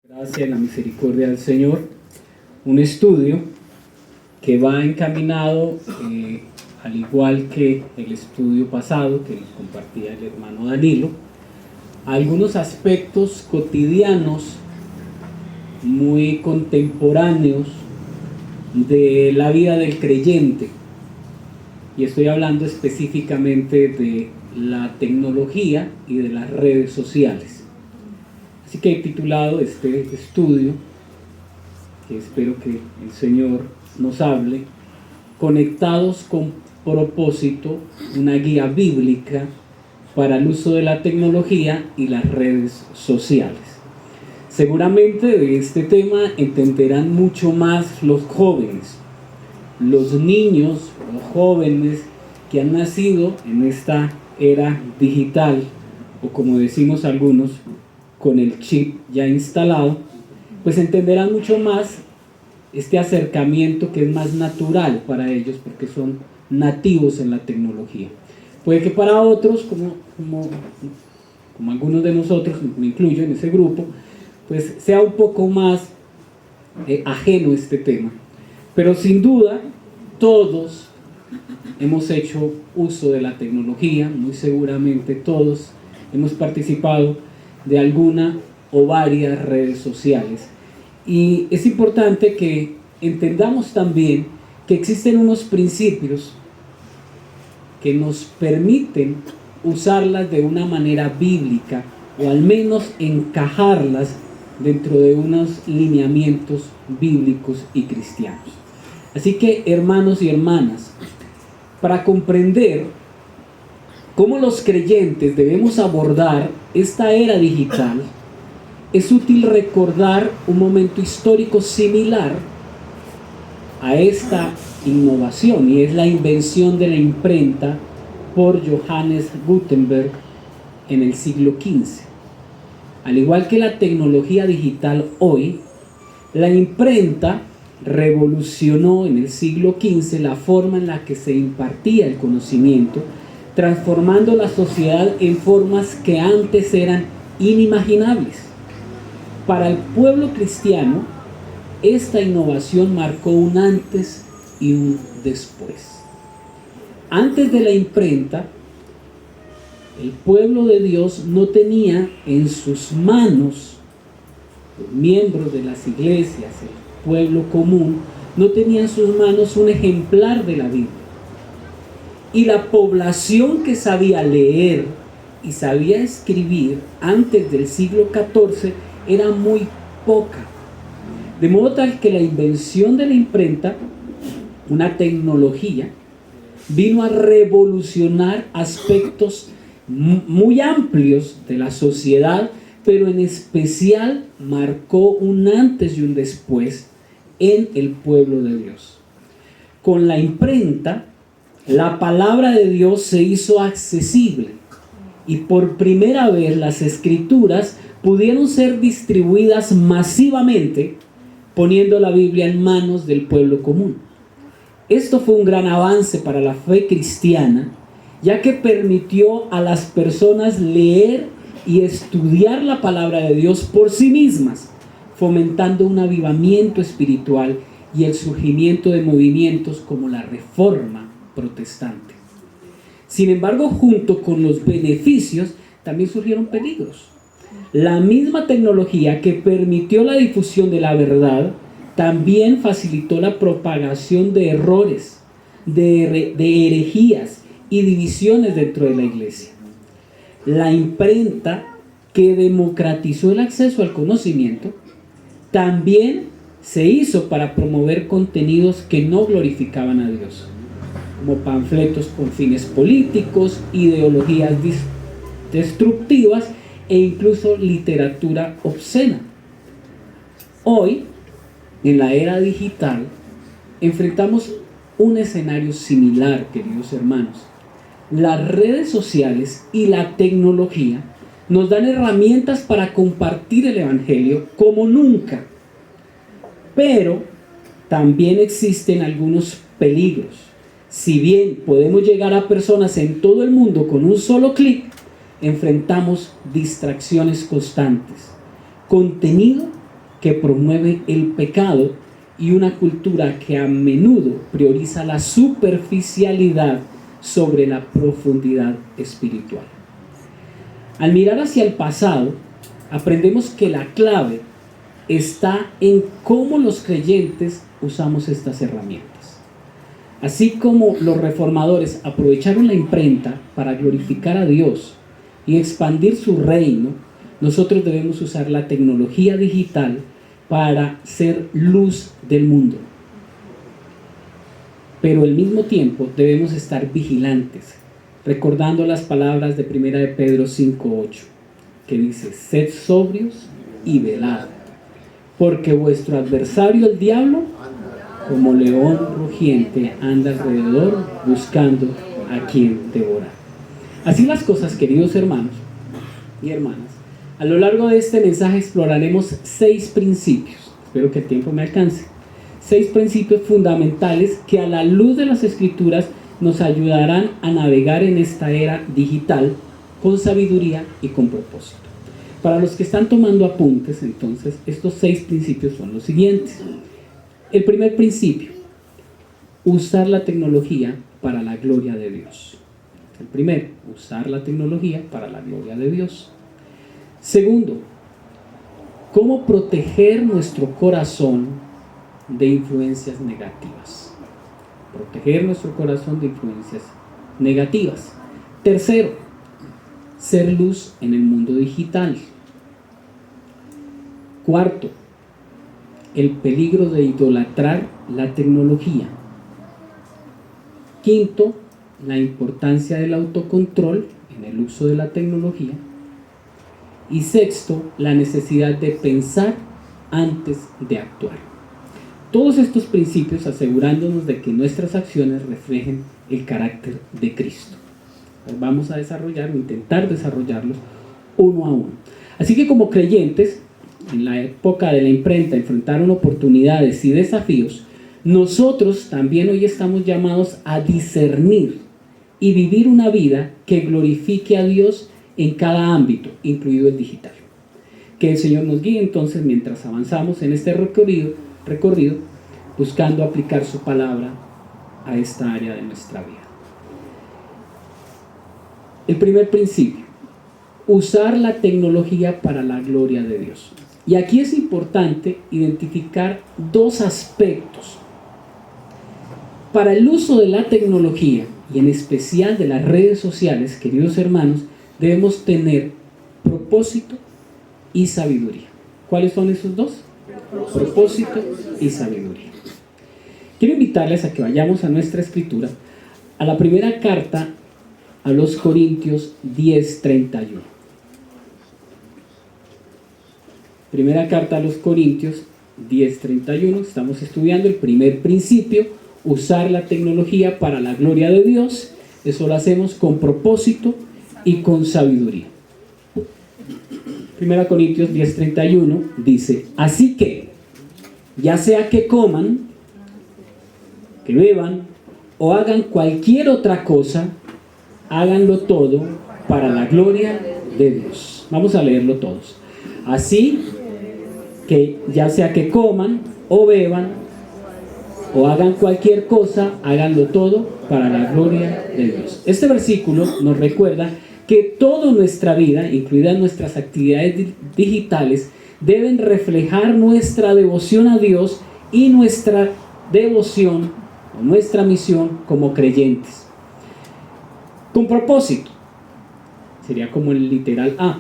Gracias y la misericordia del Señor, un estudio que va encaminado, al igual que el estudio pasado que nos compartía el hermano Danilo, a algunos aspectos cotidianos muy contemporáneos de la vida del creyente, y estoy hablando específicamente de la tecnología y de las redes sociales. Así que he titulado este estudio, que espero que el Señor nos hable, Conectados con propósito, una guía bíblica para el uso de la tecnología y las redes sociales. Seguramente de este tema entenderán mucho más los jóvenes, los niños, los jóvenes que han nacido en esta era digital, o como decimos algunos, con el chip ya instalado, pues entenderán mucho más este acercamiento que es más natural para ellos porque son nativos en la tecnología. Puede que para otros, como algunos de nosotros, me incluyo en ese grupo, pues sea un poco más ajeno este tema. Pero sin duda, todos hemos hecho uso de la tecnología, muy seguramente todos hemos participado de alguna o varias redes sociales. Y es importante que entendamos también que existen unos principios que nos permiten usarlas de una manera bíblica, o al menos encajarlas dentro de unos lineamientos bíblicos y cristianos. Así que, hermanos y hermanas, para comprender cómo los creyentes debemos abordar esta era digital, es útil recordar un momento histórico similar a esta innovación, y es la invención de la imprenta por Johannes Gutenberg en el siglo XV. Al igual que la tecnología digital hoy, la imprenta revolucionó en el siglo XV la forma en la que se impartía el conocimiento, transformando la sociedad en formas que antes eran inimaginables. Para el pueblo cristiano, esta innovación marcó un antes y un después. Antes de la imprenta, el pueblo de Dios no tenía en sus manos, los miembros de las iglesias, el pueblo común, no tenía en sus manos un ejemplar de la Biblia. Y la población que sabía leer y sabía escribir antes del siglo XIV era muy poca. De modo tal que la invención de la imprenta, una tecnología, vino a revolucionar aspectos muy amplios de la sociedad, pero en especial marcó un antes y un después en el pueblo de Dios. Con la imprenta, la palabra de Dios se hizo accesible, y por primera vez las escrituras pudieron ser distribuidas masivamente, poniendo la Biblia en manos del pueblo común. Esto fue un gran avance para la fe cristiana, ya que permitió a las personas leer y estudiar la palabra de Dios por sí mismas, fomentando un avivamiento espiritual y el surgimiento de movimientos como la Reforma protestante. Sin embargo, junto con los beneficios, también surgieron peligros. La misma tecnología que permitió la difusión de la verdad, también facilitó la propagación de errores, de herejías y divisiones dentro de la iglesia. La imprenta, que democratizó el acceso al conocimiento, también se hizo para promover contenidos que no glorificaban a Dios, como panfletos con fines políticos, ideologías destructivas e incluso literatura obscena. Hoy, en la era digital, enfrentamos un escenario similar, queridos hermanos. Las redes sociales y la tecnología nos dan herramientas para compartir el Evangelio como nunca, pero también existen algunos peligros. Si bien podemos llegar a personas en todo el mundo con un solo clic, enfrentamos distracciones constantes, contenido que promueve el pecado y una cultura que a menudo prioriza la superficialidad sobre la profundidad espiritual. Al mirar hacia el pasado, aprendemos que la clave está en cómo los creyentes usamos estas herramientas. Así como los reformadores aprovecharon la imprenta para glorificar a Dios y expandir su reino, nosotros debemos usar la tecnología digital para ser luz del mundo. Pero al mismo tiempo debemos estar vigilantes, recordando las palabras de 1 de Pedro 5:8, que dice: sed sobrios y velad, porque vuestro adversario el diablo, como león rugiente, anda alrededor buscando a quien devorar. Así las cosas, queridos hermanos y hermanas, a lo largo de este mensaje exploraremos 6 principios, espero que el tiempo me alcance, 6 principios fundamentales que a la luz de las Escrituras nos ayudarán a navegar en esta era digital con sabiduría y con propósito. Para los que están tomando apuntes, entonces, estos 6 principios son los siguientes. El primer principio: usar la tecnología para la gloria de Dios. El primero, usar la tecnología para la gloria de Dios. Segundo, cómo proteger nuestro corazón de influencias negativas. Proteger nuestro corazón de influencias negativas. Tercero, ser luz en el mundo digital. Cuarto, el peligro de idolatrar la tecnología. Quinto, la importancia del autocontrol en el uso de la tecnología. Y sexto, la necesidad de pensar antes de actuar. Todos estos principios asegurándonos de que nuestras acciones reflejen el carácter de Cristo. Vamos a desarrollar o intentar desarrollarlos uno a uno. Así que como creyentes, en la época de la imprenta enfrentaron oportunidades y desafíos, nosotros también hoy estamos llamados a discernir y vivir una vida que glorifique a Dios en cada ámbito, incluido el digital. Que el Señor nos guíe entonces mientras avanzamos en este recorrido, buscando aplicar su palabra a esta área de nuestra vida. El primer principio: usar la tecnología para la gloria de Dios. Y aquí es importante identificar 2 aspectos. Para el uso de la tecnología, y en especial de las redes sociales, queridos hermanos, debemos tener propósito y sabiduría. ¿Cuáles son esos 2? Propósito y sabiduría. Quiero invitarles a que vayamos a nuestra escritura, a la primera carta a los Corintios 10:31. Primera carta a los Corintios 10:31. Estamos estudiando el primer principio: usar la tecnología para la gloria de Dios. Eso lo hacemos con propósito y con sabiduría. Primera Corintios 10:31 dice: así que, ya sea que coman, que beban o hagan cualquier otra cosa, háganlo todo para la gloria de Dios. Vamos a leerlo todos. Así que, ya sea que coman o beban o hagan cualquier cosa, háganlo todo para la gloria de Dios. Este versículo nos recuerda que toda nuestra vida, incluidas nuestras actividades digitales, deben reflejar nuestra devoción a Dios y nuestra devoción o nuestra misión como creyentes. Con propósito, sería como el literal A.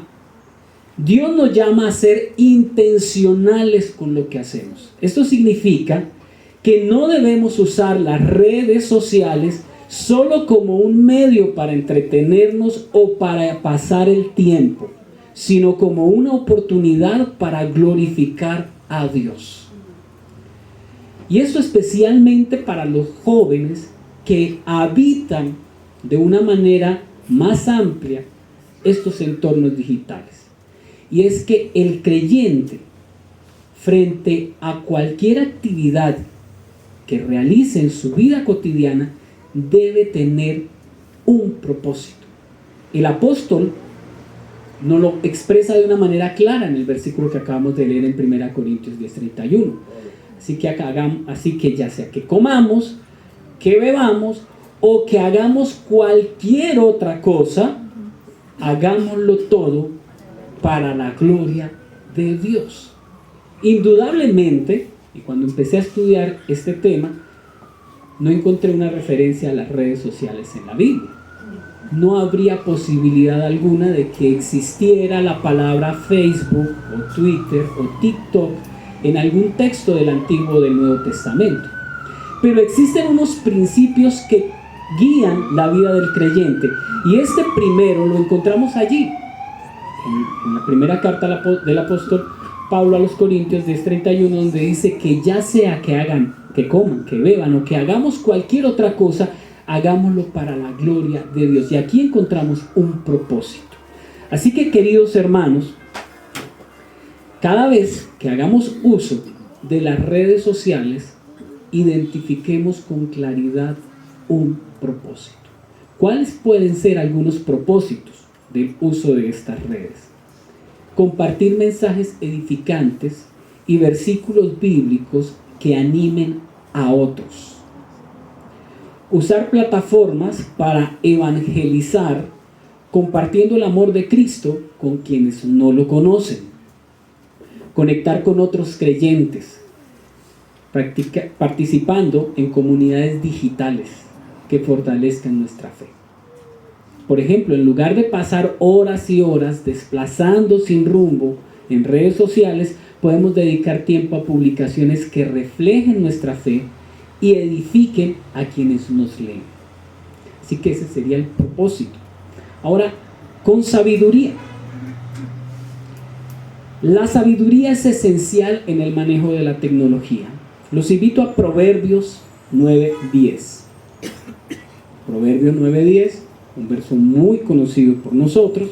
Dios nos llama a ser intencionales con lo que hacemos. Esto significa que no debemos usar las redes sociales solo como un medio para entretenernos o para pasar el tiempo, sino como una oportunidad para glorificar a Dios. Y eso especialmente para los jóvenes que habitan de una manera más amplia estos entornos digitales. Y es que el creyente, frente a cualquier actividad que realice en su vida cotidiana, debe tener un propósito. El apóstol nos lo expresa de una manera clara en el versículo que acabamos de leer en 1 Corintios 10:31. Así que ya sea que comamos, que bebamos o que hagamos cualquier otra cosa, hagámoslo todo para la gloria de Dios. Indudablemente, y cuando empecé a estudiar este tema, no encontré una referencia a las redes sociales en la Biblia. No habría posibilidad alguna de que existiera la palabra Facebook o Twitter o TikTok en algún texto del Antiguo o del Nuevo Testamento. Pero existen unos principios que guían la vida del creyente, y este primero lo encontramos allí, en la primera carta del apóstol Pablo a los Corintios 10:31, donde dice que ya sea que hagan, que coman, que beban o que hagamos cualquier otra cosa, hagámoslo para la gloria de Dios. Y aquí encontramos un propósito. Así que, queridos hermanos, cada vez que hagamos uso de las redes sociales, identifiquemos con claridad un propósito. ¿Cuáles pueden ser algunos propósitos del uso de estas redes? Compartir mensajes edificantes y versículos bíblicos que animen a otros. Usar plataformas para evangelizar, compartiendo el amor de Cristo con quienes no lo conocen. Conectar con otros creyentes, participando en comunidades digitales que fortalezcan nuestra fe. Por ejemplo, en lugar de pasar horas y horas desplazando sin rumbo en redes sociales, podemos dedicar tiempo a publicaciones que reflejen nuestra fe y edifiquen a quienes nos leen. Así que ese sería el propósito. Ahora, con sabiduría. La sabiduría es esencial en el manejo de la tecnología. Los invito a Proverbios 9:10. Proverbios 9:10, un verso muy conocido por nosotros.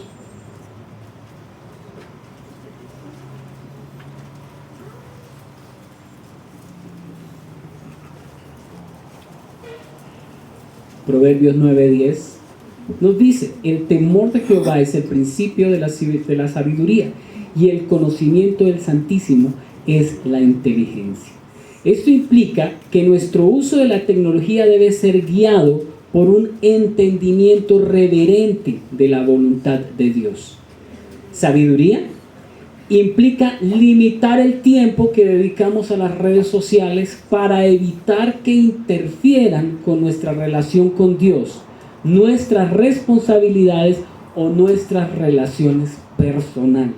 Proverbios 9:10 nos dice: el temor de Jehová es el principio de la sabiduría, y el conocimiento del Santísimo es la inteligencia. Esto implica que nuestro uso de la tecnología debe ser guiado por un entendimiento reverente de la voluntad de Dios. Sabiduría implica limitar el tiempo que dedicamos a las redes sociales para evitar que interfieran con nuestra relación con Dios, nuestras responsabilidades o nuestras relaciones personales.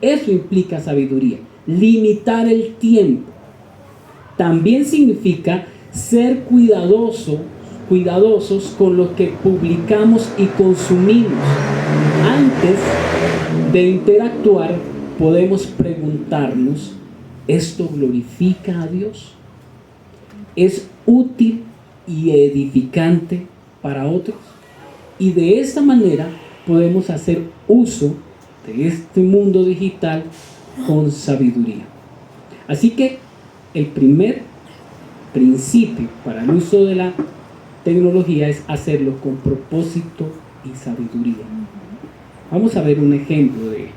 Eso implica sabiduría, limitar el tiempo. También significa ser cuidadosos con lo que publicamos y consumimos. Antes de interactuar, podemos preguntarnos: ¿esto glorifica a Dios? ¿Es útil y edificante para otros? Y de esta manera podemos hacer uso de este mundo digital con sabiduría. Así que el primer principio para el uso de la tecnología es hacerlo con propósito y sabiduría. Vamos a ver un ejemplo de ello.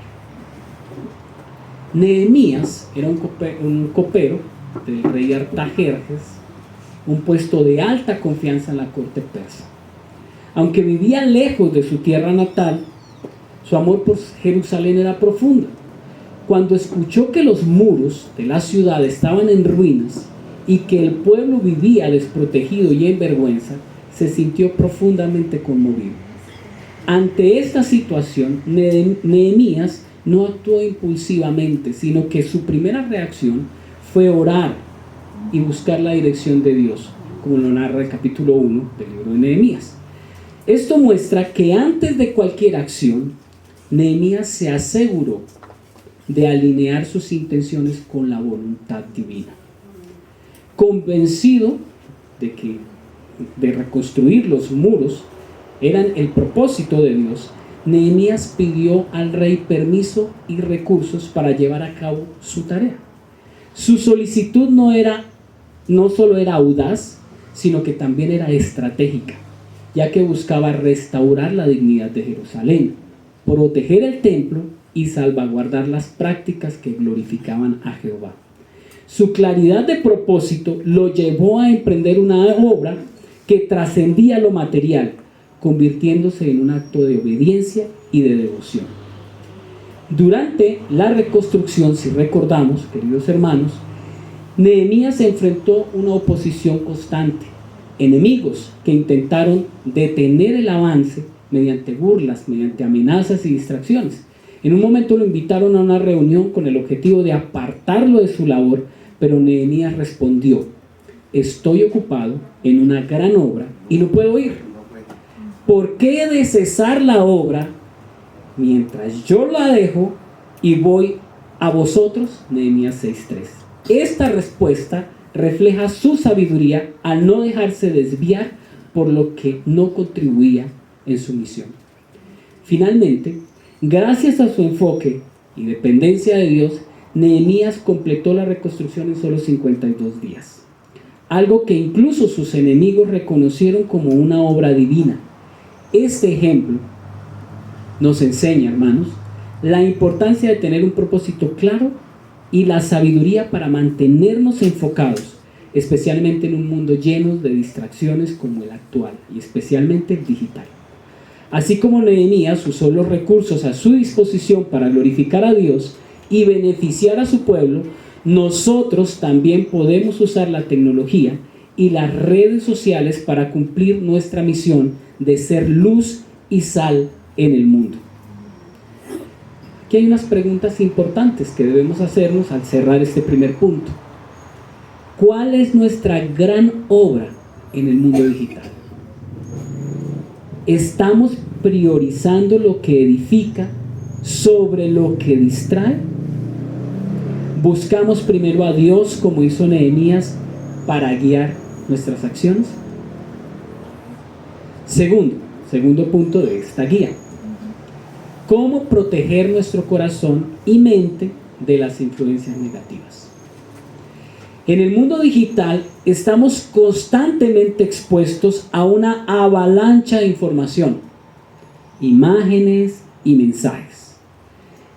Nehemías era un copero del rey Artajerjes, un puesto de alta confianza en la corte persa. Aunque vivía lejos de su tierra natal, su amor por Jerusalén era profundo. Cuando escuchó que los muros de la ciudad estaban en ruinas y que el pueblo vivía desprotegido y en vergüenza, se sintió profundamente conmovido. Ante esta situación, Nehemías no actuó impulsivamente, sino que su primera reacción fue orar y buscar la dirección de Dios, como lo narra el capítulo 1 del libro de Nehemías. Esto muestra que antes de cualquier acción, Nehemías se aseguró de alinear sus intenciones con la voluntad divina. Convencido de que de reconstruir los muros eran el propósito de Dios, Nehemías pidió al rey permiso y recursos para llevar a cabo su tarea. Su solicitud no solo era audaz, sino que también era estratégica, ya que buscaba restaurar la dignidad de Jerusalén, proteger el templo y salvaguardar las prácticas que glorificaban a Jehová. Su claridad de propósito lo llevó a emprender una obra que trascendía lo material, convirtiéndose en un acto de obediencia y de devoción. Durante la reconstrucción, si recordamos, queridos hermanos, Nehemías se enfrentó a una oposición constante, enemigos que intentaron detener el avance mediante burlas, mediante amenazas y distracciones. En un momento lo invitaron a una reunión con el objetivo de apartarlo de su labor, pero Nehemías respondió: estoy ocupado en una gran obra y no puedo ir. ¿Por qué he de cesar la obra mientras yo la dejo y voy a vosotros? Nehemías 6:3. Esta respuesta refleja su sabiduría al no dejarse desviar por lo que no contribuía en su misión. Finalmente, gracias a su enfoque y dependencia de Dios, Nehemías completó la reconstrucción en solo 52 días. Algo que incluso sus enemigos reconocieron como una obra divina. Este ejemplo nos enseña, hermanos, la importancia de tener un propósito claro y la sabiduría para mantenernos enfocados, especialmente en un mundo lleno de distracciones como el actual y especialmente el digital. Así como Nehemías usó los recursos a su disposición para glorificar a Dios y beneficiar a su pueblo, nosotros también podemos usar la tecnología y las redes sociales para cumplir nuestra misión de ser luz y sal en el mundo. Aquí hay unas preguntas importantes que debemos hacernos al cerrar este primer punto. ¿Cuál es nuestra gran obra en el mundo digital? ¿Estamos priorizando lo que edifica sobre lo que distrae? ¿Buscamos primero a Dios como hizo Nehemías para guiar nuestras acciones? Segundo punto de esta guía. ¿Cómo proteger nuestro corazón y mente de las influencias negativas? En el mundo digital estamos constantemente expuestos a una avalancha de información, imágenes y mensajes.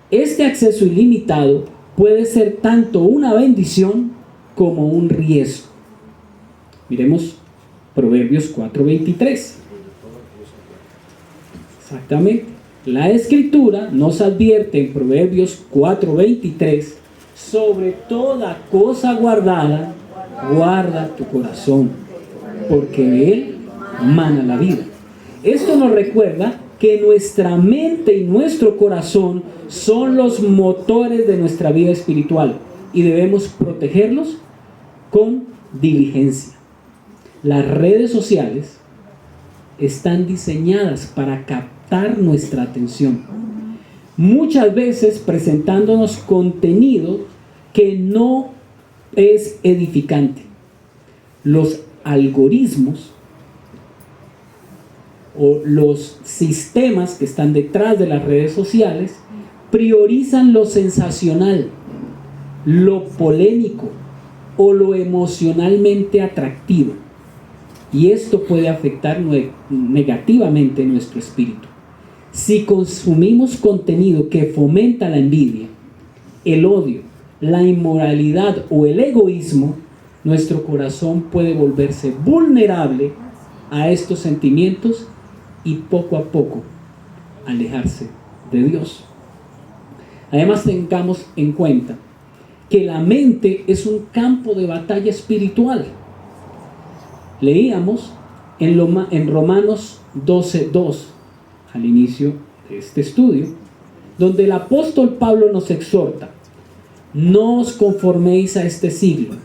Este acceso ilimitado puede ser tanto una bendición como un riesgo. Miremos Proverbios 4:23. Exactamente. La Escritura nos advierte en Proverbios 4:23: sobre toda cosa guardada, guarda tu corazón, porque de él mana la vida. Esto nos recuerda que nuestra mente y nuestro corazón son los motores de nuestra vida espiritual y debemos protegerlos con diligencia. Las redes sociales están diseñadas para captar nuestra atención, muchas veces presentándonos contenido que no es edificante. Los algoritmos o los sistemas que están detrás de las redes sociales priorizan lo sensacional, lo polémico o lo emocionalmente atractivo, y esto puede afectar negativamente nuestro espíritu. Si consumimos contenido que fomenta la envidia, el odio, la inmoralidad o el egoísmo, nuestro corazón puede volverse vulnerable a estos sentimientos y poco a poco alejarse de Dios. Además, tengamos en cuenta que la mente es un campo de batalla espiritual. Leíamos en Romanos 12:2 al inicio de este estudio, donde el apóstol Pablo nos exhorta: no os conforméis a este siglo,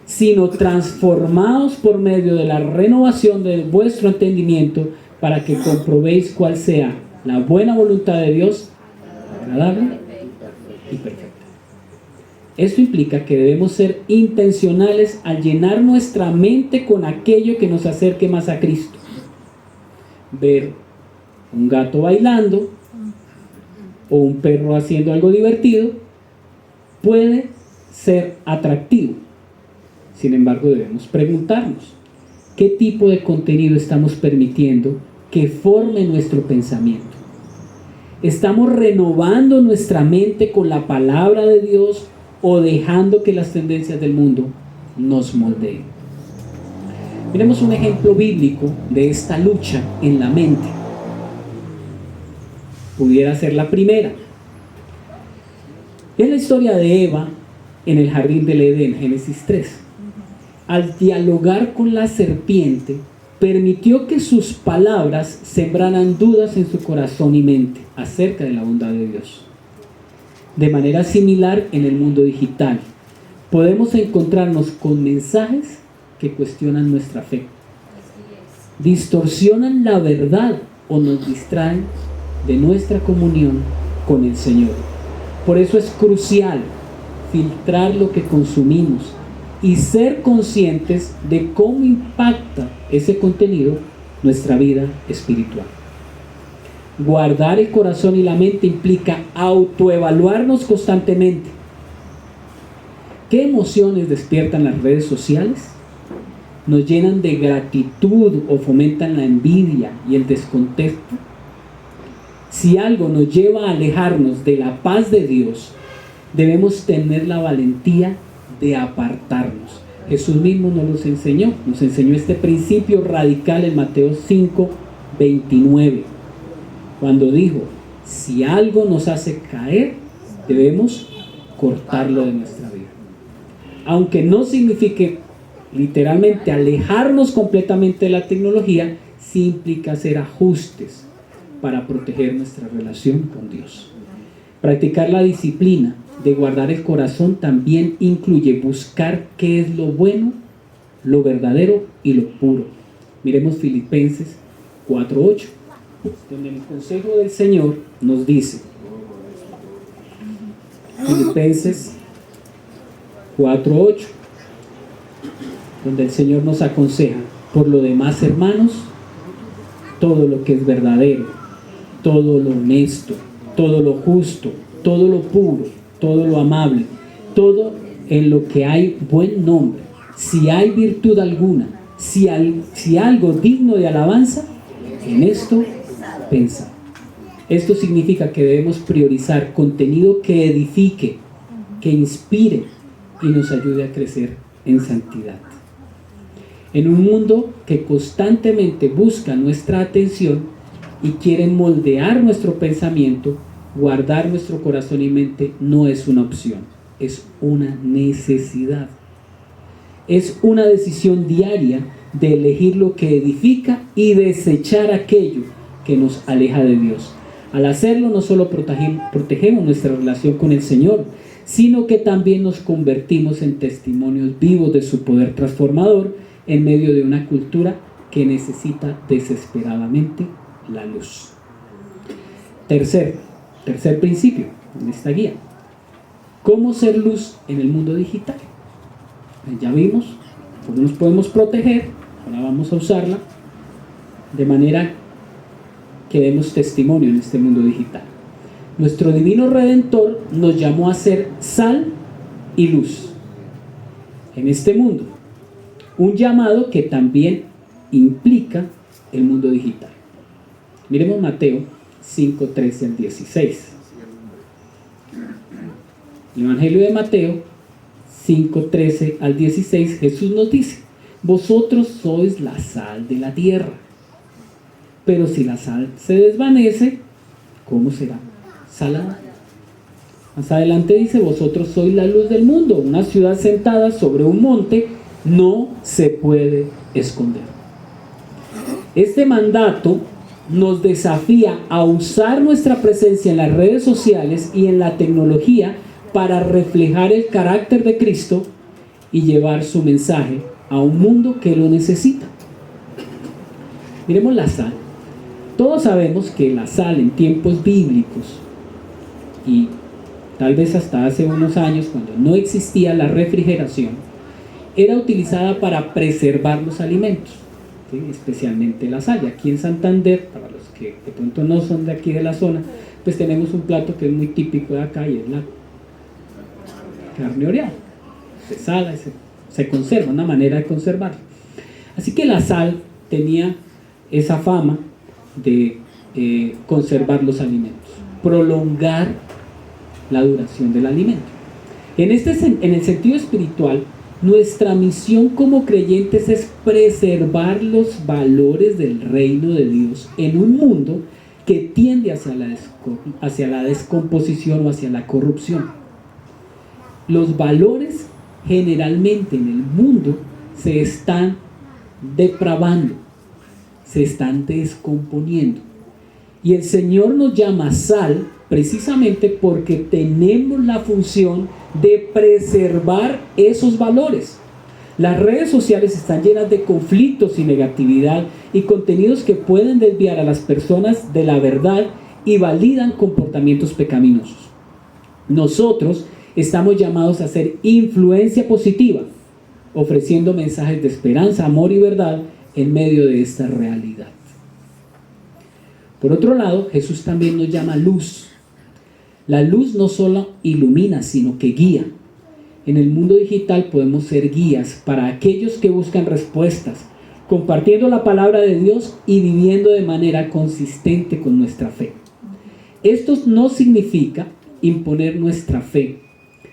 sino transformaos por medio de la renovación de vuestro entendimiento, para que comprobéis cuál sea la buena voluntad de Dios, agradable y perfecta. Esto implica que debemos ser intencionales al llenar nuestra mente con aquello que nos acerque más a Cristo. Ver un gato bailando o un perro haciendo algo divertido puede ser atractivo. Sin embargo, debemos preguntarnos: ¿qué tipo de contenido estamos permitiendo que forme nuestro pensamiento? ¿Estamos renovando nuestra mente con la palabra de Dios o dejando que las tendencias del mundo nos moldeen? Miremos un ejemplo bíblico de esta lucha en la mente. Pudiera ser la primera. Es la historia de Eva en el jardín del Edén, Génesis 3. Al dialogar con la serpiente, permitió que sus palabras sembraran dudas en su corazón y mente acerca de la bondad de Dios. De manera similar en el mundo digital, podemos encontrarnos con mensajes que cuestionan nuestra fe, distorsionan la verdad o nos distraen de nuestra comunión con el Señor. Por eso es crucial filtrar lo que consumimos y ser conscientes de cómo impacta ese contenido nuestra vida espiritual. Guardar el corazón y la mente implica autoevaluarnos constantemente. ¿Qué emociones despiertan las redes sociales? ¿Nos llenan de gratitud o fomentan la envidia y el descontento? Si algo nos lleva a alejarnos de la paz de Dios, debemos tener la valentía de apartarnos. Jesús mismo nos enseñó este principio radical en Mateo 5:29, cuando dijo: si algo nos hace caer, debemos cortarlo de nuestra vida. Aunque no signifique literalmente alejarnos completamente de la tecnología, sí implica hacer ajustes para proteger nuestra relación con Dios. Practicar la disciplina de guardar el corazón también incluye buscar qué es lo bueno, lo verdadero y lo puro. Miremos Filipenses 4:8, donde el consejo del Señor nos dice, Filipenses 4:8, donde el Señor nos aconseja: por lo demás, hermanos, todo lo que es verdadero, todo lo honesto, todo lo justo, todo lo puro, todo lo amable, todo en lo que hay buen nombre, si hay virtud alguna, si algo digno de alabanza, en esto pensad. Esto significa que debemos priorizar contenido que edifique, que inspire y nos ayude a crecer en santidad. En un mundo que constantemente busca nuestra atención y quiere moldear nuestro pensamiento, guardar nuestro corazón y mente no es una opción, es una necesidad. Es una decisión diaria de elegir lo que edifica y desechar aquello que nos aleja de Dios. Al hacerlo, no solo protegemos nuestra relación con el Señor, sino que también nos convertimos en testimonios vivos de su poder transformador en medio de una cultura que necesita desesperadamente la luz. Tercer principio en esta guía: ¿cómo ser luz en el mundo digital? Ya vimos cómo nos podemos proteger. Ahora vamos a usarla de manera que demos testimonio en este mundo digital. Nuestro divino Redentor nos llamó a ser sal y luz en este mundo, un llamado que también implica el mundo digital. Miremos Mateo 5:13 al 16. El Evangelio de Mateo 5:13 al 16, Jesús nos dice: vosotros sois la sal de la tierra, pero si la sal se desvanece, ¿cómo será salada? Más adelante dice: vosotros sois la luz del mundo. Una ciudad sentada sobre un monte no se puede esconder. Este mandato nos desafía a usar nuestra presencia en las redes sociales y en la tecnología para reflejar el carácter de Cristo y llevar su mensaje a un mundo que lo necesita. Miremos la sal. Todos sabemos que la sal en tiempos bíblicos, y tal vez hasta hace unos años cuando no existía la refrigeración, era utilizada para preservar los alimentos, ¿sí? Especialmente la sal. Y aquí en Santander, para los que de pronto no son de aquí de la zona, pues tenemos un plato que es muy típico de acá, y es la carne oreada. Se sala y se conserva, una manera de conservarla. Así que la sal tenía esa fama de conservar los alimentos. prolongar la duración del alimento. En el sentido espiritual, nuestra misión como creyentes es preservar los valores del reino de Dios en un mundo que tiende hacia la descomposición o hacia la corrupción. Los valores generalmente en el mundo se están depravando, se están descomponiendo. Y el Señor nos llama sal precisamente porque tenemos la función de preservar esos valores. Las redes sociales están llenas de conflictos y negatividad y contenidos que pueden desviar a las personas de la verdad y validan comportamientos pecaminosos. Nosotros estamos llamados a hacer influencia positiva, ofreciendo mensajes de esperanza, amor y verdad en medio de esta realidad. Por otro lado, Jesús también nos llama luz. La luz no solo ilumina, sino que guía. En el mundo digital podemos ser guías para aquellos que buscan respuestas, compartiendo la palabra de Dios y viviendo de manera consistente con nuestra fe. Esto no significa imponer nuestra fe,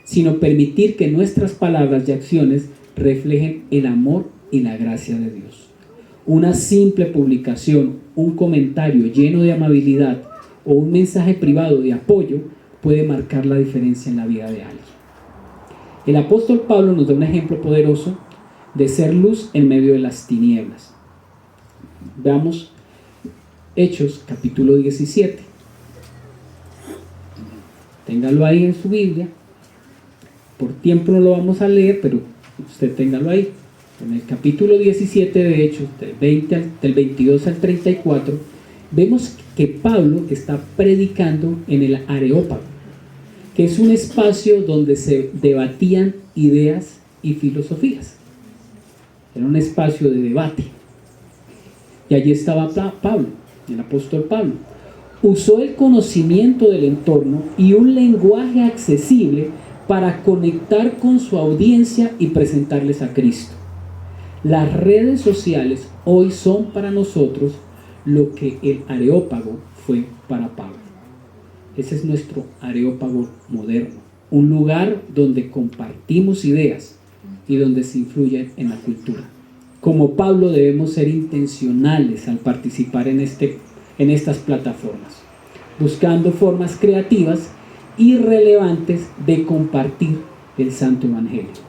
sino permitir que nuestras palabras y acciones reflejen el amor y la gracia de Dios. Una simple publicación, un comentario lleno de amabilidad o un mensaje privado de apoyo puede marcar la diferencia en la vida de alguien. El apóstol Pablo nos da un ejemplo poderoso de ser luz en medio de las tinieblas. Veamos Hechos capítulo 17. Téngalo ahí en su Biblia. Por tiempo no lo vamos a leer, pero usted téngalo ahí. En el capítulo 17 de Hechos, del 22 al 34, vemos que Pablo está predicando en el Areópago, que es un espacio donde se debatían ideas y filosofías. Era un espacio de debate. Y allí estaba Pablo, el apóstol Pablo. Usó el conocimiento del entorno y un lenguaje accesible para conectar con su audiencia y presentarles a Cristo. Las redes sociales hoy son para nosotros lo que el Areópago fue para Pablo. Ese es nuestro Areópago moderno, un lugar donde compartimos ideas y donde se influye en la cultura. Como Pablo debemos ser intencionales al participar en estas plataformas, buscando formas creativas y relevantes de compartir el Santo Evangelio.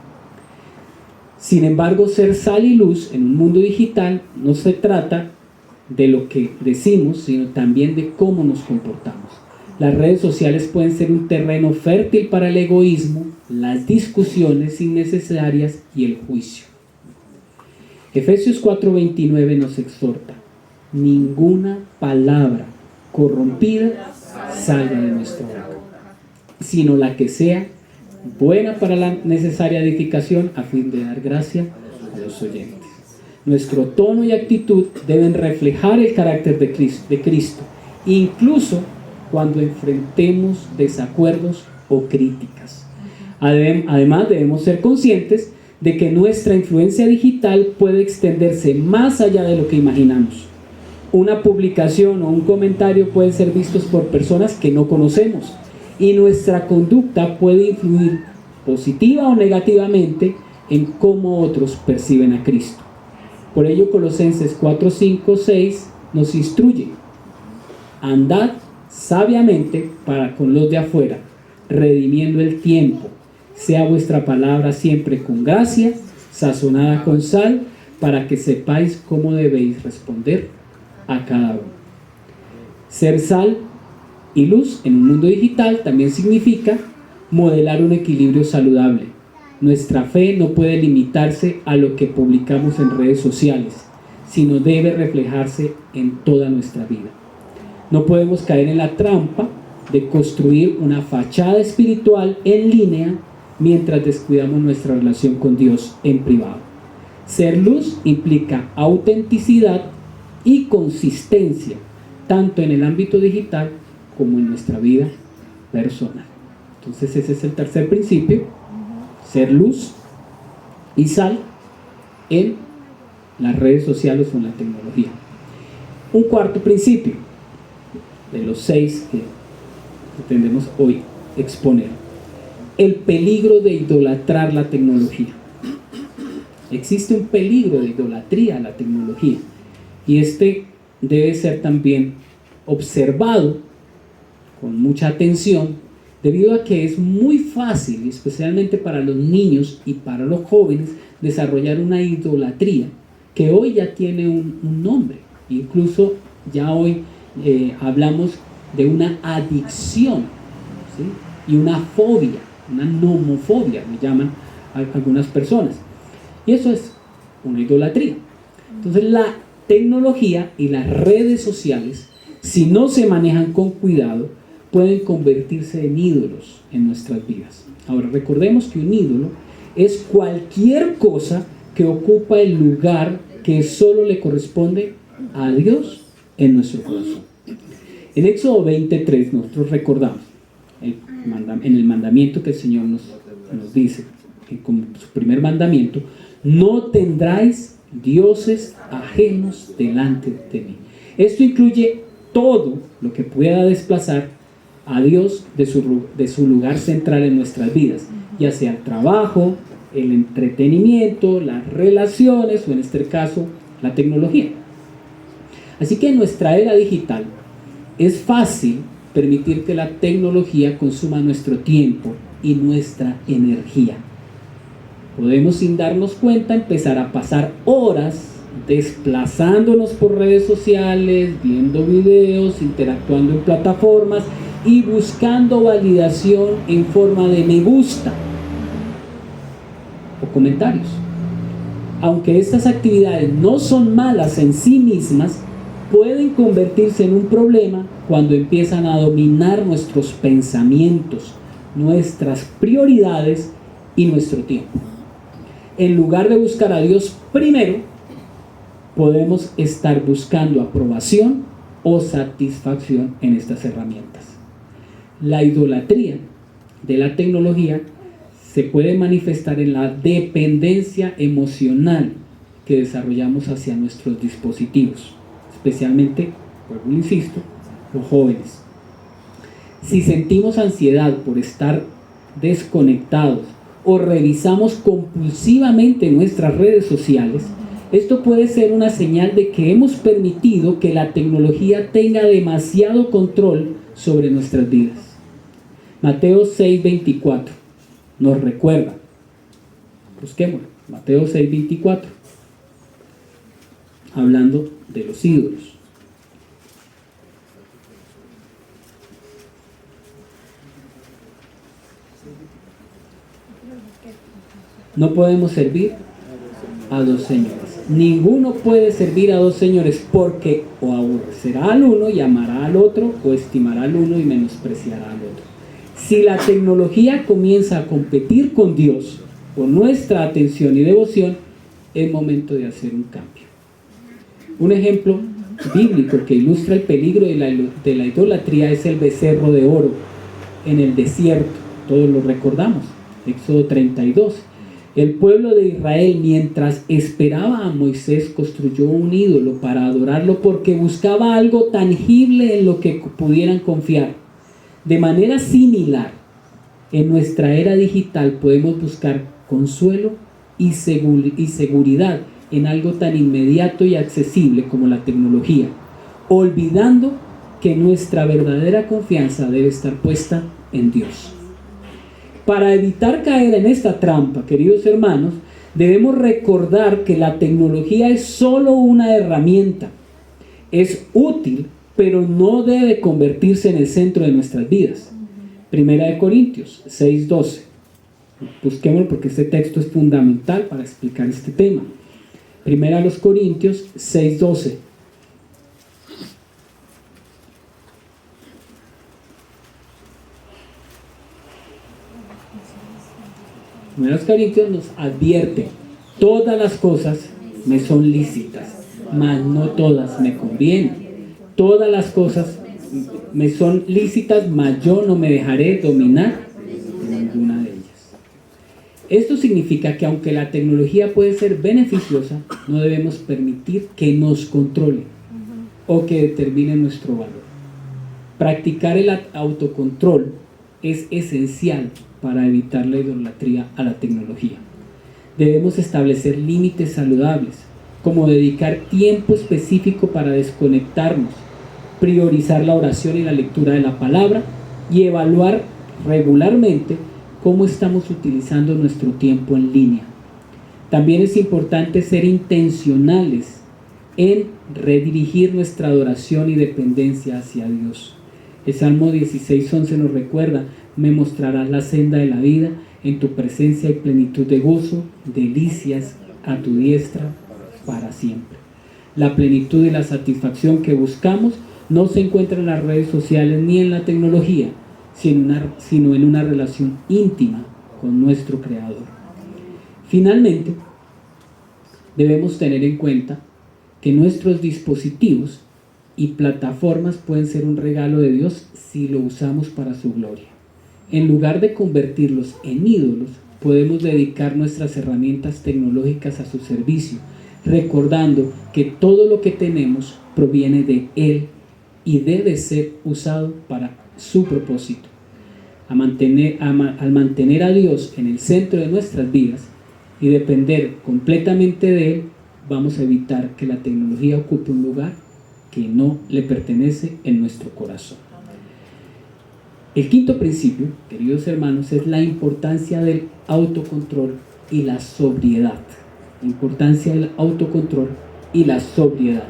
Sin embargo, ser sal y luz en un mundo digital no se trata de lo que decimos, sino también de cómo nos comportamos. Las redes sociales pueden ser un terreno fértil para el egoísmo, las discusiones innecesarias y el juicio. Efesios 4:29 nos exhorta: ninguna palabra corrompida salga de nuestra boca, sino la que sea buena para la necesaria edificación a fin de dar gracia a los oyentes. Nuestro tono y actitud deben reflejar el carácter de Cristo, incluso cuando enfrentemos desacuerdos o críticas. Además, debemos ser conscientes de que nuestra influencia digital puede extenderse más allá de lo que imaginamos. Una publicación o un comentario pueden ser vistos por personas que no conocemos, y nuestra conducta puede influir positiva o negativamente en cómo otros perciben a Cristo. Por ello, Colosenses 4, 5, 6 nos instruye: andad sabiamente para con los de afuera, redimiendo el tiempo. Sea vuestra palabra siempre con gracia, sazonada con sal, para que sepáis cómo debéis responder a cada uno. Ser sal y luz en un mundo digital también significa modelar un equilibrio saludable. Nuestra fe no puede limitarse a lo que publicamos en redes sociales, sino debe reflejarse en toda nuestra vida. No podemos caer en la trampa de construir una fachada espiritual en línea mientras descuidamos nuestra relación con Dios en privado. Ser luz implica autenticidad y consistencia, tanto en el ámbito digital como en nuestra vida personal. Entonces ese es el tercer principio: ser luz y sal en las redes sociales o en la tecnología. Un cuarto principio de los 6 que pretendemos hoy exponer. El peligro de idolatrar la tecnología. Existe un peligro de idolatría a la tecnología, y este debe ser también observado con mucha atención, debido a que es muy fácil, especialmente para los niños y para los jóvenes, desarrollar una idolatría que hoy ya tiene un nombre. Incluso ya hoy hablamos de una adicción, ¿sí? Y una fobia, una nomofobia, me llaman algunas personas. Y eso es una idolatría. Entonces la tecnología y las redes sociales, si no se manejan con cuidado, pueden convertirse en ídolos en nuestras vidas. Ahora recordemos que un ídolo es cualquier cosa que ocupa el lugar que solo le corresponde a Dios en nuestro corazón. En Éxodo 23 nosotros recordamos en el mandamiento que el Señor nos dice, que como su primer mandamiento: no tendráis dioses ajenos delante de mí. Esto incluye todo lo que pueda desplazar a Dios de su lugar central en nuestras vidas, ya sea el trabajo, el entretenimiento, las relaciones o en este caso la tecnología. Así que en nuestra era digital es fácil permitir que la tecnología consuma nuestro tiempo y nuestra energía. Podemos, sin darnos cuenta, empezar a pasar horas desplazándonos por redes sociales, viendo videos, interactuando en plataformas y buscando validación en forma de me gusta o comentarios. Aunque estas actividades no son malas en sí mismas, pueden convertirse en un problema cuando empiezan a dominar nuestros pensamientos, nuestras prioridades y nuestro tiempo. En lugar de buscar a Dios primero, podemos estar buscando aprobación o satisfacción en estas herramientas. La idolatría de la tecnología se puede manifestar en la dependencia emocional que desarrollamos hacia nuestros dispositivos, especialmente, como insisto, los jóvenes. Si sentimos ansiedad por estar desconectados o revisamos compulsivamente nuestras redes sociales, esto puede ser una señal de que hemos permitido que la tecnología tenga demasiado control sobre nuestras vidas. Mateo 6:24 nos recuerda, busquémoslo, Mateo 6:24, hablando de los ídolos. No podemos servir a dos señores. Ninguno puede servir a dos señores, porque o aborrecerá al uno y amará al otro, o estimará al uno y menospreciará al otro. Si la tecnología comienza a competir con Dios por nuestra atención y devoción, es momento de hacer un cambio. Un ejemplo bíblico que ilustra el peligro de la idolatría es el becerro de oro en el desierto. Todos lo recordamos, Éxodo 32. El pueblo de Israel, mientras esperaba a Moisés, construyó un ídolo para adorarlo porque buscaba algo tangible en lo que pudieran confiar. De manera similar, en nuestra era digital podemos buscar consuelo y seguridad en algo tan inmediato y accesible como la tecnología, olvidando que nuestra verdadera confianza debe estar puesta en Dios. Para evitar caer en esta trampa, queridos hermanos, debemos recordar que la tecnología es solo una herramienta. Es útil, pero no debe convertirse en el centro de nuestras vidas. Primera de Corintios 6:12. Busquémoslo porque este texto es fundamental para explicar este tema. Primera de los Corintios 6:12. Primeros Corintios nos advierte: todas las cosas me son lícitas, mas no todas me convienen. Todas las cosas me son lícitas, mas yo no me dejaré dominar de ninguna de ellas. Esto significa que aunque la tecnología puede ser beneficiosa, no debemos permitir que nos controle o que determine nuestro valor. Practicar el autocontrol es esencial para evitar la idolatría a la tecnología. Debemos establecer límites saludables, como dedicar tiempo específico para desconectarnos, priorizar la oración y la lectura de la palabra y evaluar regularmente cómo estamos utilizando nuestro tiempo en línea. También es importante ser intencionales en redirigir nuestra adoración y dependencia hacia Dios. El Salmo 16:11 nos recuerda: me mostrarás la senda de la vida, en tu presencia hay plenitud de gozo, delicias a tu diestra para siempre. La plenitud y la satisfacción que buscamos no se encuentra en las redes sociales ni en la tecnología, sino en una relación íntima con nuestro Creador. Finalmente, debemos tener en cuenta que nuestros dispositivos y plataformas pueden ser un regalo de Dios si lo usamos para su gloria. En lugar de convertirlos en ídolos, podemos dedicar nuestras herramientas tecnológicas a su servicio, recordando que todo lo que tenemos proviene de Él y debe ser usado para su propósito. Al mantener a Dios en el centro de nuestras vidas y depender completamente de Él, vamos a evitar que la tecnología ocupe un lugar que no le pertenece en nuestro corazón. El quinto principio, queridos hermanos, es la importancia del autocontrol y la sobriedad. Importancia del autocontrol y la sobriedad.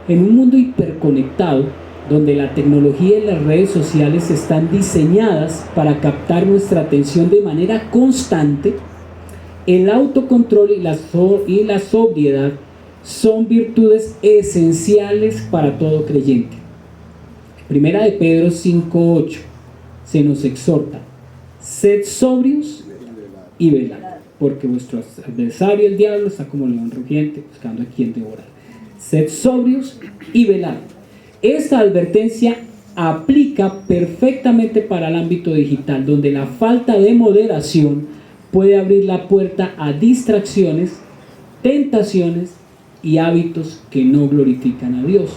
En un mundo hiperconectado, donde la tecnología y las redes sociales están diseñadas para captar nuestra atención de manera constante, el autocontrol y la sobriedad son virtudes esenciales para todo creyente. Primera de Pedro 5:8 se nos exhorta: sed sobrios y velad, porque vuestro adversario el diablo está como león rugiente buscando a quien devorar. Sed sobrios y velad. Esta advertencia aplica perfectamente para el ámbito digital, donde la falta de moderación puede abrir la puerta a distracciones, tentaciones y hábitos que no glorifican a Dios.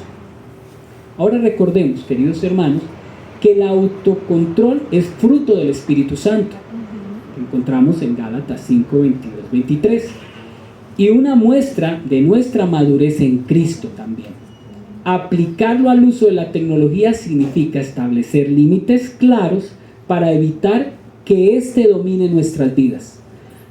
Ahora recordemos, queridos hermanos, que el autocontrol es fruto del Espíritu Santo. Lo encontramos en Gálatas 5:22-23. Y una muestra de nuestra madurez en Cristo también. Aplicarlo al uso de la tecnología significa establecer límites claros para evitar que éste domine nuestras vidas.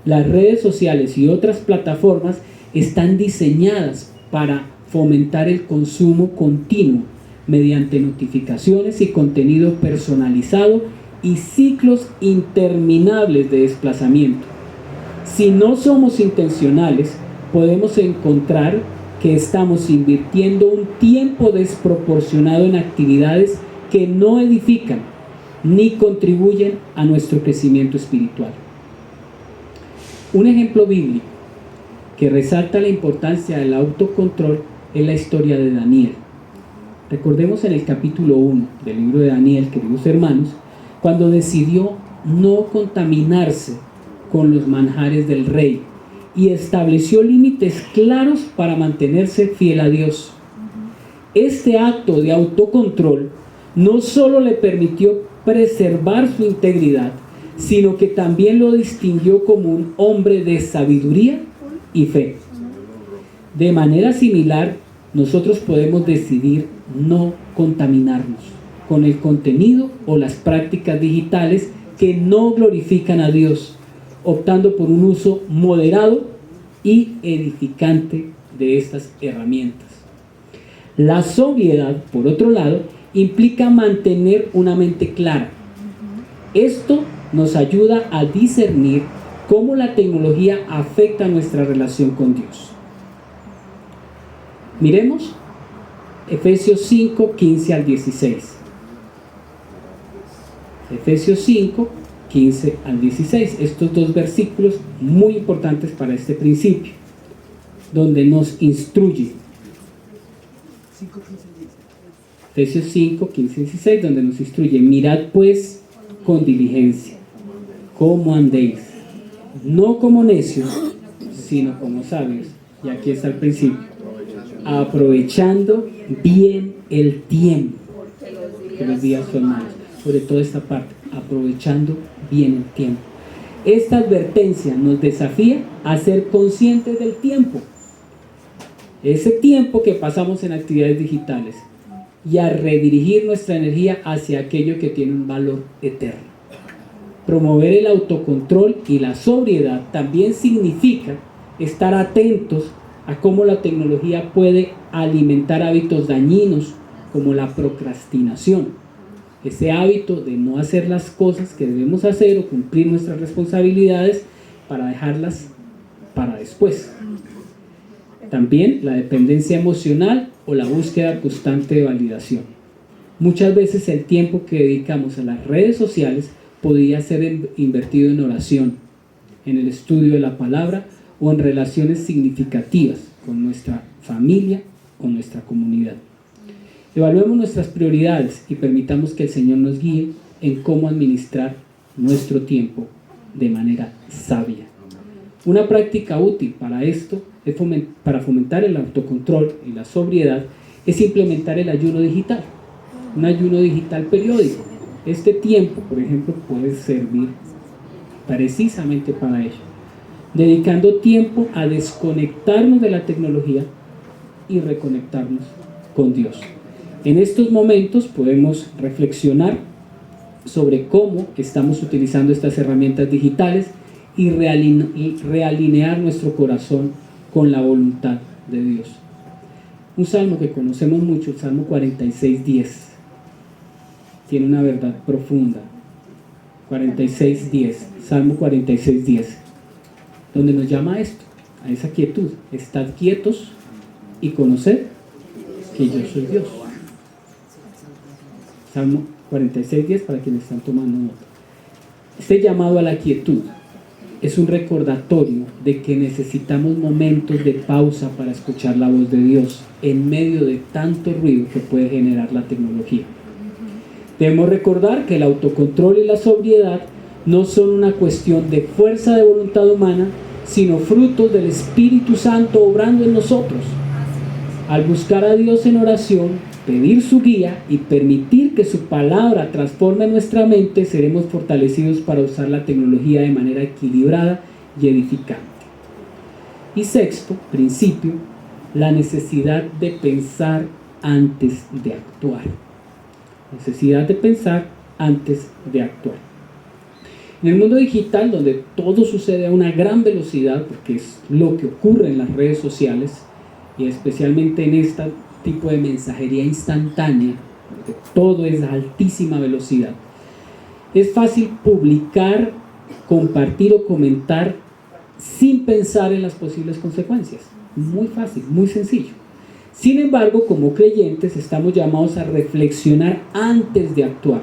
Las redes sociales y otras plataformas están diseñadas para fomentar el consumo continuo mediante notificaciones y contenido personalizado y ciclos interminables de desplazamiento. Si no somos intencionales, podemos encontrar que estamos invirtiendo un tiempo desproporcionado en actividades que no edifican ni contribuyen a nuestro crecimiento espiritual. Un ejemplo bíblico que resalta la importancia del autocontrol es la historia de Daniel. Recordemos en el capítulo 1 del libro de Daniel, queridos hermanos, cuando decidió no contaminarse con los manjares del rey y estableció límites claros para mantenerse fiel a Dios. Este acto de autocontrol no solo le permitió preservar su integridad, sino que también lo distinguió como un hombre de sabiduría y fe. De manera similar, nosotros podemos decidir no contaminarnos con el contenido o las prácticas digitales que no glorifican a Dios, optando por un uso moderado y edificante de estas herramientas. La sobriedad, por otro lado, implica mantener una mente clara. Esto nos ayuda a discernir cómo la tecnología afecta nuestra relación con Dios. Miremos Efesios 5, 15 al 16. Efesios 5, 15 al 16. Estos dos versículos muy importantes para este principio, donde nos instruye. Efesios 5, 15 y 16, donde nos instruye: mirad pues con diligencia cómo andéis, no como necios, sino como sabios. Y aquí está el principio: aprovechando bien el tiempo, porque los días son malos. Sobre todo esta parte, aprovechando bien el tiempo. Esta advertencia nos desafía a ser conscientes del tiempo, ese tiempo que pasamos en actividades digitales, y a redirigir nuestra energía hacia aquello que tiene un valor eterno. Promover el autocontrol y la sobriedad también significa estar atentos a cómo la tecnología puede alimentar hábitos dañinos como la procrastinación, ese hábito de no hacer las cosas que debemos hacer o cumplir nuestras responsabilidades para dejarlas para después. También la dependencia emocional o la búsqueda constante de validación. Muchas veces el tiempo que dedicamos a las redes sociales podría ser invertido en oración, en el estudio de la palabra o en relaciones significativas con nuestra familia o nuestra comunidad. Evaluemos nuestras prioridades y permitamos que el Señor nos guíe en cómo administrar nuestro tiempo de manera sabia. Una práctica útil para esto, para fomentar el autocontrol y la sobriedad, es implementar el ayuno digital, un ayuno digital periódico. Este tiempo, por ejemplo, puede servir precisamente para ello, dedicando tiempo a desconectarnos de la tecnología y reconectarnos con Dios. En estos momentos podemos reflexionar sobre cómo estamos utilizando estas herramientas digitales y realinear nuestro corazón con la voluntad de Dios. Un salmo que conocemos mucho, el Salmo 46:10, tiene una verdad profunda. 46:10, Salmo 46:10, donde nos llama a esto, a esa quietud. Estad quietos y conoced que yo soy Dios. Salmo 46:10 para quienes están tomando nota. Este llamado a la quietud es un recordatorio de que necesitamos momentos de pausa para escuchar la voz de Dios en medio de tanto ruido que puede generar la tecnología. Debemos recordar que el autocontrol y la sobriedad no son una cuestión de fuerza de voluntad humana, sino frutos del Espíritu Santo obrando en nosotros. Al buscar a Dios en oración, pedir su guía y permitir que su palabra transforme nuestra mente, seremos fortalecidos para usar la tecnología de manera equilibrada y edificante. Y sexto principio, la necesidad de pensar antes de actuar. Necesidad de pensar antes de actuar. En el mundo digital, donde todo sucede a una gran velocidad, porque es lo que ocurre en las redes sociales, y especialmente en este tipo de mensajería instantánea, porque todo es a altísima velocidad, es fácil publicar, compartir o comentar sin pensar en las posibles consecuencias. Muy fácil, muy sencillo. Sin embargo, como creyentes estamos llamados a reflexionar antes de actuar,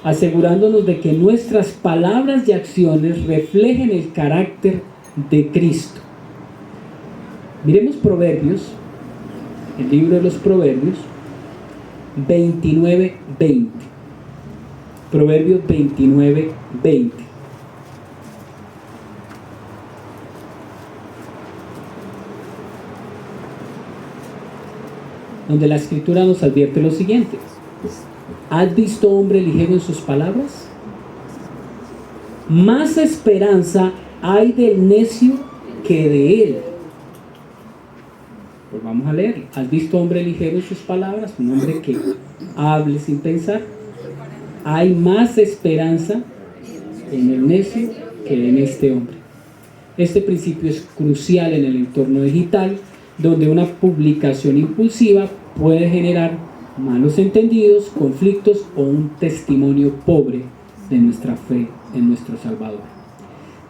asegurándonos de que nuestras palabras y acciones reflejen el carácter de Cristo. Miremos Proverbios, el libro de los Proverbios 29:20. Proverbios 29:20. Donde la Escritura nos advierte lo siguiente: ¿has visto hombre ligero en sus palabras? Más esperanza hay del necio que de él. Pues vamos a leerlo. ¿Has visto hombre ligero en sus palabras? Un hombre que hable sin pensar. Hay más esperanza en el necio que en este hombre. Este principio es crucial en el entorno digital, donde una publicación impulsiva puede generar malos entendidos, conflictos o un testimonio pobre de nuestra fe en nuestro Salvador.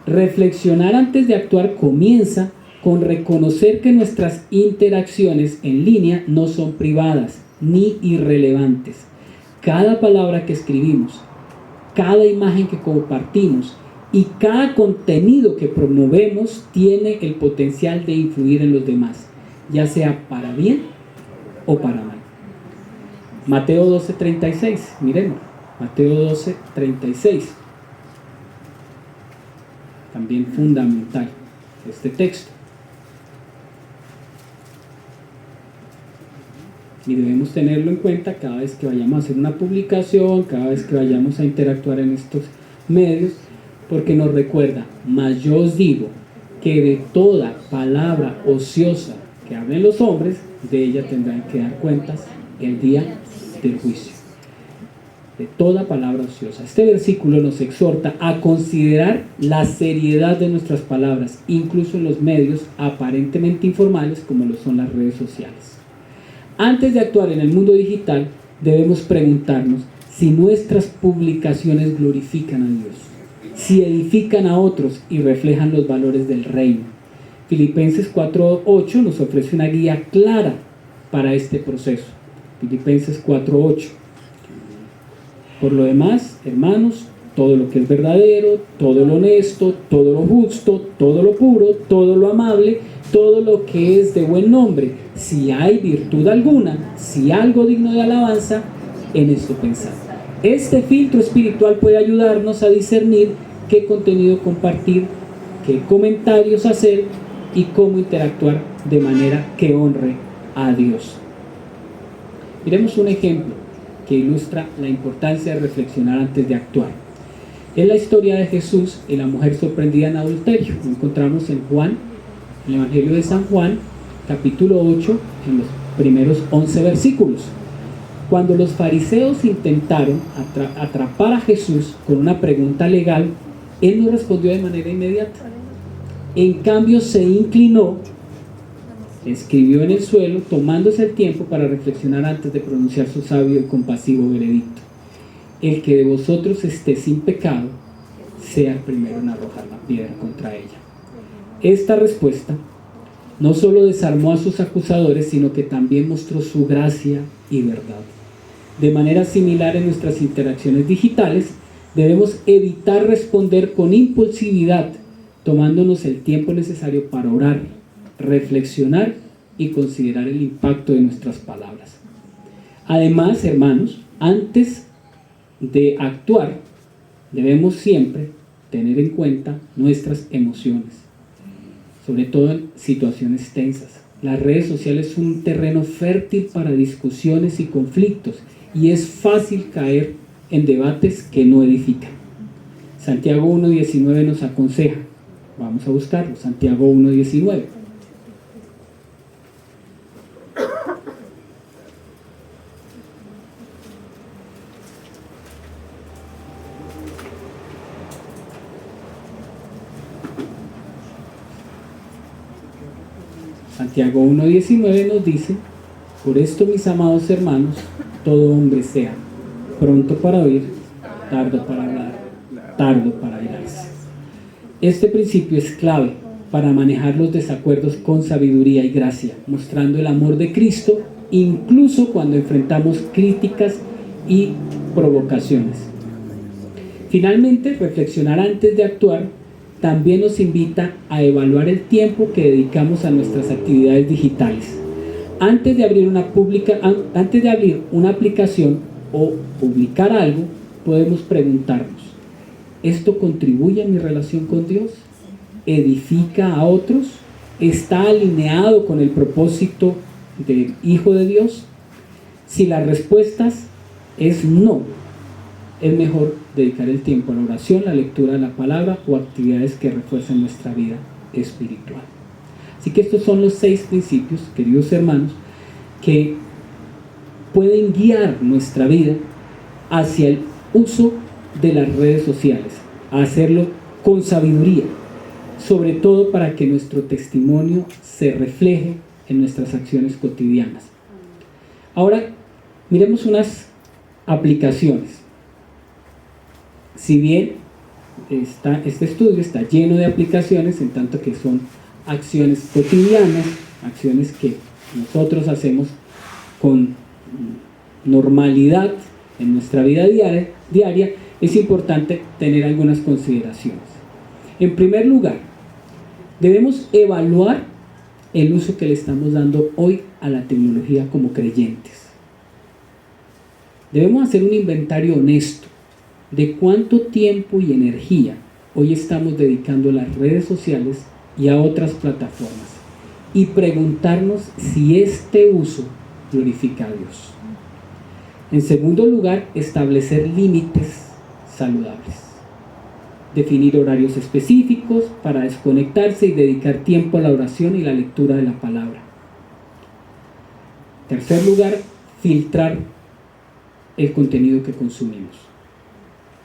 Reflexionar antes de actuar comienza con reconocer que nuestras interacciones en línea no son privadas ni irrelevantes. Cada palabra que escribimos, cada imagen que compartimos y cada contenido que promovemos tiene el potencial de influir en los demás, ya sea para bien o para mal. Mateo 12:36, miremos, Mateo 12:36, también fundamental este texto. Y debemos tenerlo en cuenta cada vez que vayamos a hacer una publicación, cada vez que vayamos a interactuar en estos medios, porque nos recuerda: mas yo os digo que de toda palabra ociosa que hablen los hombres, de ella tendrán que dar cuentas el día del juicio. De toda palabra ociosa. Este versículo nos exhorta a considerar la seriedad de nuestras palabras, incluso en los medios aparentemente informales como lo son las redes sociales. Antes de actuar en el mundo digital, debemos preguntarnos si nuestras publicaciones glorifican a Dios, si edifican a otros y reflejan los valores del reino. Filipenses 4:8 nos ofrece una guía clara para este proceso. Filipenses 4:8. Por lo demás, hermanos, todo lo que es verdadero, todo lo honesto, todo lo justo, todo lo puro, todo lo amable, todo lo que es de buen nombre, si hay virtud alguna, si algo digno de alabanza, en esto pensad. Este filtro espiritual puede ayudarnos a discernir qué contenido compartir, qué comentarios hacer y cómo interactuar de manera que honre a Dios. Miremos un ejemplo que ilustra la importancia de reflexionar antes de actuar. Es la historia de Jesús y la mujer sorprendida en adulterio. Lo encontramos en Juan, en el Evangelio de San Juan, capítulo 8, en los primeros 11 versículos. Cuando los fariseos intentaron atrapar a Jesús con una pregunta legal, él no respondió de manera inmediata. En cambio, se inclinó, escribió en el suelo, tomándose el tiempo para reflexionar antes de pronunciar su sabio y compasivo veredicto: el que de vosotros esté sin pecado, sea el primero en arrojar la piedra contra ella. Esta respuesta no solo desarmó a sus acusadores, sino que también mostró su gracia y verdad. De manera similar, en nuestras interacciones digitales, debemos evitar responder con impulsividad, tomándonos el tiempo necesario para orar, reflexionar y considerar el impacto de nuestras palabras. Además, hermanos, antes de actuar, debemos siempre tener en cuenta nuestras emociones, sobre todo en situaciones tensas. Las redes sociales son un terreno fértil para discusiones y conflictos, y es fácil caer en debates que no edifican. Santiago 1:19 nos aconseja. Vamos a buscarlo. Santiago 1:19. Santiago 1:19 nos dice: por esto, mis amados hermanos, todo hombre sea pronto para oír, tardo para hablar, tardo para irarse. Este principio es clave para manejar los desacuerdos con sabiduría y gracia, mostrando el amor de Cristo incluso cuando enfrentamos críticas y provocaciones. Finalmente, reflexionar antes de actuar también nos invita a evaluar el tiempo que dedicamos a nuestras actividades digitales. Antes de abrir una aplicación o publicar algo, podemos preguntarnos: ¿esto contribuye a mi relación con Dios? ¿Edifica a otros? ¿Está alineado con el propósito del Hijo de Dios? Si la respuesta es no, es mejor dedicar el tiempo a la oración, la lectura de la palabra o actividades que refuercen nuestra vida espiritual. Así que estos son los 6 principios, queridos hermanos, que pueden guiar nuestra vida hacia el uso de las redes sociales, a hacerlo con sabiduría, sobre todo para que nuestro testimonio se refleje en nuestras acciones cotidianas. Ahora, miremos unas aplicaciones. Si bien este estudio está lleno de aplicaciones, en tanto que son acciones cotidianas, acciones que nosotros hacemos con normalidad en nuestra vida diaria, es importante tener algunas consideraciones. En primer lugar, debemos evaluar el uso que le estamos dando hoy a la tecnología como creyentes. Debemos hacer un inventario honesto de cuánto tiempo y energía hoy estamos dedicando a las redes sociales y a otras plataformas, y preguntarnos si este uso glorifica a Dios. En segundo lugar, establecer límites saludables. Definir horarios específicos para desconectarse y dedicar tiempo a la oración y la lectura de la palabra. En tercer lugar, filtrar el contenido que consumimos.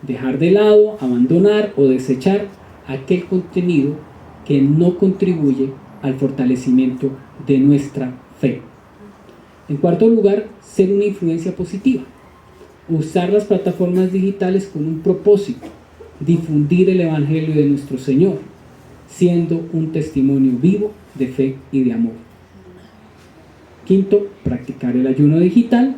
Dejar de lado, abandonar o desechar aquel contenido que no contribuye al fortalecimiento de nuestra fe. En cuarto lugar, ser una influencia positiva. Usar las plataformas digitales con un propósito: difundir el Evangelio de nuestro Señor, siendo un testimonio vivo de fe y de amor. Quinto, practicar el ayuno digital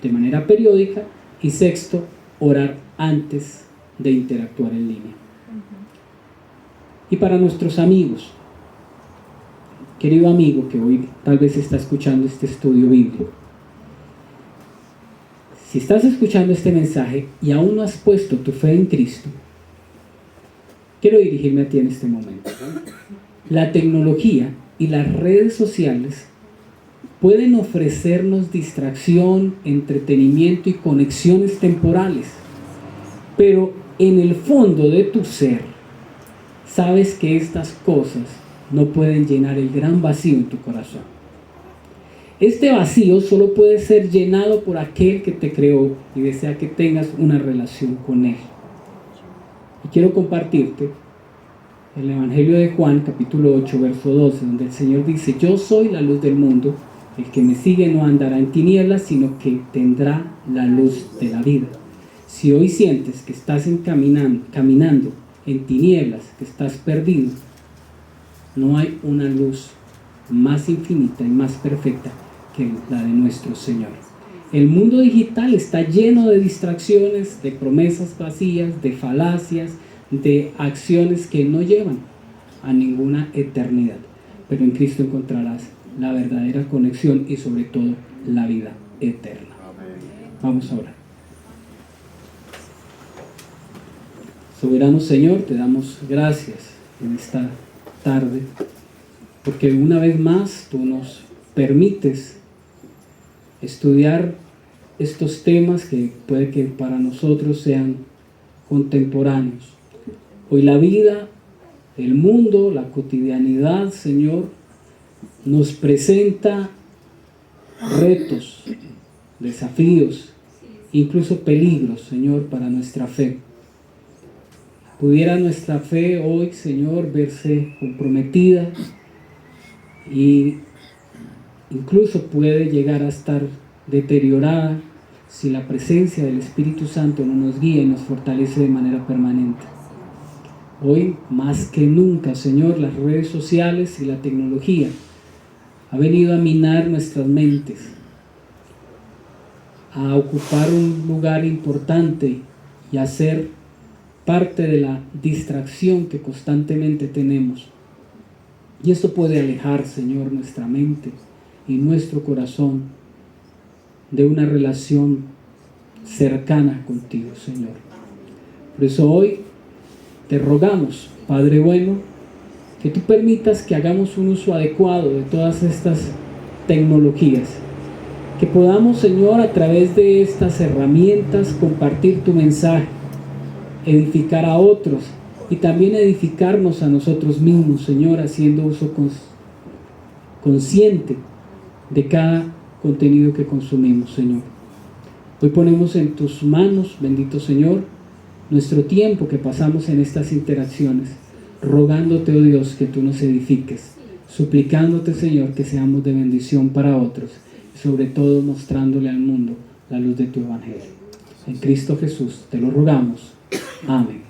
de manera periódica. Y sexto, orar antes de interactuar en línea. Y para nuestros amigos, querido amigo que hoy tal vez está escuchando este estudio bíblico, si estás escuchando este mensaje y aún no has puesto tu fe en Cristo, quiero dirigirme a ti en este momento. La tecnología y las redes sociales pueden ofrecernos distracción, entretenimiento y conexiones temporales, pero en el fondo de tu ser sabes que estas cosas no pueden llenar el gran vacío en tu corazón. Este vacío solo puede ser llenado por aquel que te creó y desea que tengas una relación con Él. Y quiero compartirte el Evangelio de Juan, capítulo 8, verso 12, donde el Señor dice: yo soy la luz del mundo, el que me sigue no andará en tinieblas, sino que tendrá la luz de la vida. Si hoy sientes que estás caminando en tinieblas, que estás perdido, no hay una luz más infinita y más perfecta que la de nuestro Señor. El mundo digital está lleno de distracciones, de promesas vacías, de falacias, de acciones que no llevan a ninguna eternidad. Pero en Cristo encontrarás la verdadera conexión y sobre todo la vida eterna. Vamos a orar. Soberano Señor, te damos gracias en esta tarde, porque una vez más tú nos permites estudiar estos temas que puede que para nosotros sean contemporáneos. Hoy la vida, el mundo, la cotidianidad, Señor, nos presenta retos, desafíos, incluso peligros, Señor, para nuestra fe. Pudiera nuestra fe hoy, Señor, verse comprometida y incluso puede llegar a estar deteriorada si la presencia del Espíritu Santo no nos guía y nos fortalece de manera permanente. Hoy, más que nunca, Señor, las redes sociales y la tecnología ha venido a minar nuestras mentes, a ocupar un lugar importante y a ser parte de la distracción que constantemente tenemos. Y esto puede alejar, Señor, nuestra mente y nuestro corazón de una relación cercana contigo, Señor. Por eso hoy te rogamos, Padre bueno, que tú permitas que hagamos un uso adecuado de todas estas tecnologías, que podamos, Señor, a través de estas herramientas compartir tu mensaje, edificar a otros y también edificarnos a nosotros mismos, Señor, haciendo uso consciente de cada contenido que consumimos, Señor. Hoy ponemos en tus manos, bendito Señor, nuestro tiempo que pasamos en estas interacciones, rogándote, oh Dios, que tú nos edifiques, suplicándote, Señor, que seamos de bendición para otros y sobre todo mostrándole al mundo la luz de tu Evangelio. En Cristo Jesús te lo rogamos. Amén.